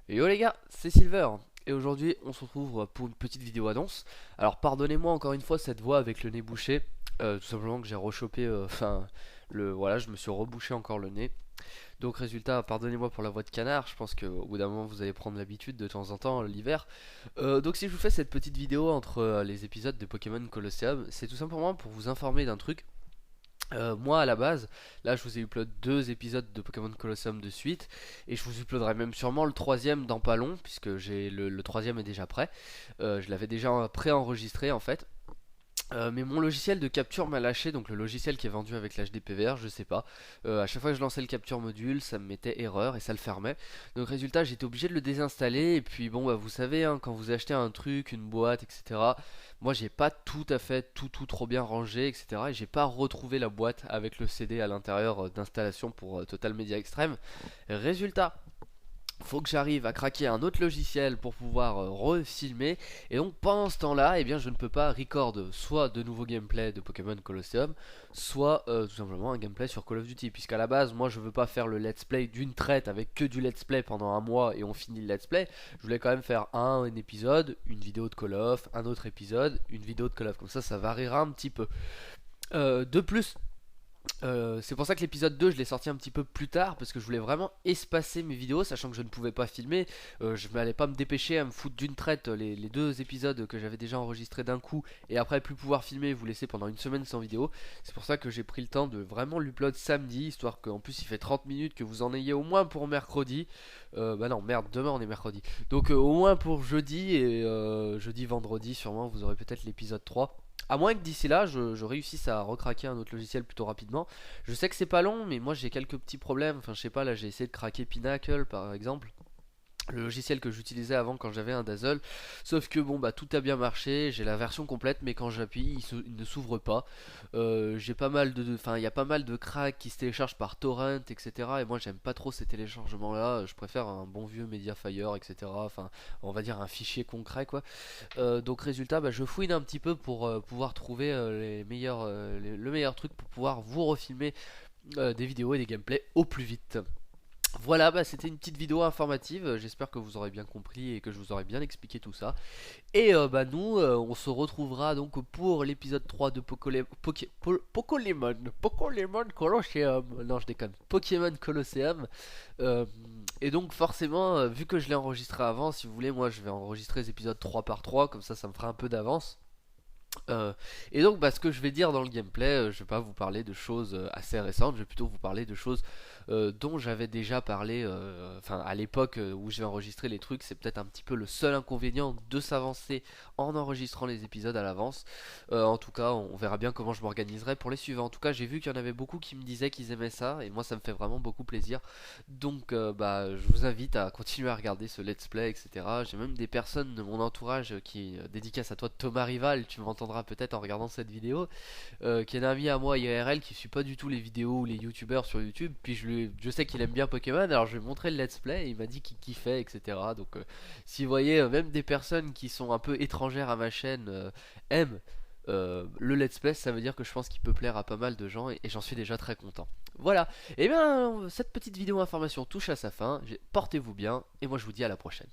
Yo les gars, c'est Silver et aujourd'hui on se retrouve pour une petite vidéo annonce. Alors pardonnez-moi encore une fois cette voix avec le nez bouché, tout simplement que j'ai rechopé, voilà, je me suis rebouché encore le nez. Donc résultat, pardonnez-moi pour la voix de canard, je pense qu'au bout d'un moment vous allez prendre l'habitude de temps en temps l'hiver. Donc si je vous fais cette petite vidéo entre les épisodes de Pokémon Colosseum, c'est tout simplement pour vous informer d'un truc. Moi à la base, là je vous ai upload deux épisodes de Pokémon Colosseum de suite et je vous uploaderai même sûrement le troisième dans pas long puisque le troisième est déjà prêt. Je l'avais déjà pré-enregistré en fait. Mais mon logiciel de capture m'a lâché, donc le logiciel qui est vendu avec l'HDPVR, je sais pas. À chaque fois que je lançais le capture module, ça me mettait erreur et ça le fermait. Donc résultat, j'étais obligé de le désinstaller. Et puis bon, bah, vous savez, hein, quand vous achetez un truc, une boîte, etc. Moi, j'ai pas tout à fait tout trop bien rangé, etc. Et j'ai pas retrouvé la boîte avec le CD à l'intérieur d'installation pour Total Media Extreme. Résultat, faut que j'arrive à craquer un autre logiciel pour pouvoir refilmer, et donc pendant ce temps là, eh bien, je ne peux pas record soit de nouveaux gameplays de Pokémon Colosseum, soit tout simplement un gameplay sur Call of Duty, puisqu'à la base moi je veux pas faire le let's play d'une traite avec que du let's play pendant un mois et on finit le let's play. Je voulais quand même faire un épisode, une vidéo de Call of, un autre épisode, une vidéo de Call of, comme ça variera un petit peu. De plus, c'est pour ça que l'épisode 2 je l'ai sorti un petit peu plus tard parce que je voulais vraiment espacer mes vidéos sachant que je ne pouvais pas filmer. Je n'allais pas me dépêcher à me foutre d'une traite les deux épisodes que j'avais déjà enregistrés d'un coup et après plus pouvoir filmer et vous laisser pendant une semaine sans vidéo. C'est pour ça que j'ai pris le temps de vraiment l'upload samedi, histoire qu'en plus il fait 30 minutes, que vous en ayez au moins pour mercredi. Bah non merde, demain on est mercredi, donc au moins pour jeudi, et jeudi vendredi sûrement vous aurez peut-être l'épisode 3. À moins que d'ici là, je réussisse à recraquer un autre logiciel plutôt rapidement. Je sais que c'est pas long, mais moi j'ai quelques petits problèmes. Enfin, je sais pas, là j'ai essayé de craquer Pinnacle par exemple, le logiciel que j'utilisais avant quand j'avais un Dazzle. Sauf que bon, bah tout a bien marché, j'ai la version complète, mais quand j'appuie, il ne s'ouvre pas. J'ai pas mal enfin, il y a pas mal de cracks qui se téléchargent par torrent, etc. Et moi, j'aime pas trop ces téléchargements-là. Je préfère un bon vieux Mediafire, etc. Enfin, on va dire un fichier concret, quoi. Donc résultat, bah, je fouine un petit peu pour pouvoir trouver le meilleur truc pour pouvoir vous refilmer des vidéos et des gameplays au plus vite. Voilà, bah, c'était une petite vidéo informative, j'espère que vous aurez bien compris et que je vous aurai bien expliqué tout ça. Et bah, nous, on se retrouvera donc pour l'épisode 3 de Pokémon Colosseum. Non, je déconne, Pokémon Colosseum. Euh, et donc forcément, vu que je l'ai enregistré avant, si vous voulez, moi je vais enregistrer les épisodes 3 par 3, comme ça me fera un peu d'avance. Euh, et donc bah, ce que je vais dire dans le gameplay, je vais pas vous parler de choses assez récentes, je vais plutôt vous parler de choses dont j'avais déjà parlé, enfin à l'époque où j'ai enregistré les trucs. C'est peut-être un petit peu le seul inconvénient de s'avancer en enregistrant les épisodes à l'avance. En tout cas, on verra bien comment je m'organiserai pour les suivants. En tout cas, j'ai vu qu'il y en avait beaucoup qui me disaient qu'ils aimaient ça, et moi ça me fait vraiment beaucoup plaisir. Donc bah, je vous invite à continuer à regarder ce let's play, etc. J'ai même des personnes de mon entourage qui dédicacent à toi Thomas Rival, tu m'entendras peut-être en regardant cette vidéo, qui est un ami à moi IRL qui suit pas du tout les vidéos ou les youtubeurs sur YouTube. Puis je sais qu'il aime bien Pokémon, alors je lui ai montré le let's play et il m'a dit qu'il kiffait, etc. Donc si vous voyez, même des personnes qui sont un peu étrangères à ma chaîne aiment le let's play, ça veut dire que je pense qu'il peut plaire à pas mal de gens, et j'en suis déjà très content. Voilà, et bien cette petite vidéo information touche à sa fin. Portez-vous bien et moi je vous dis à la prochaine.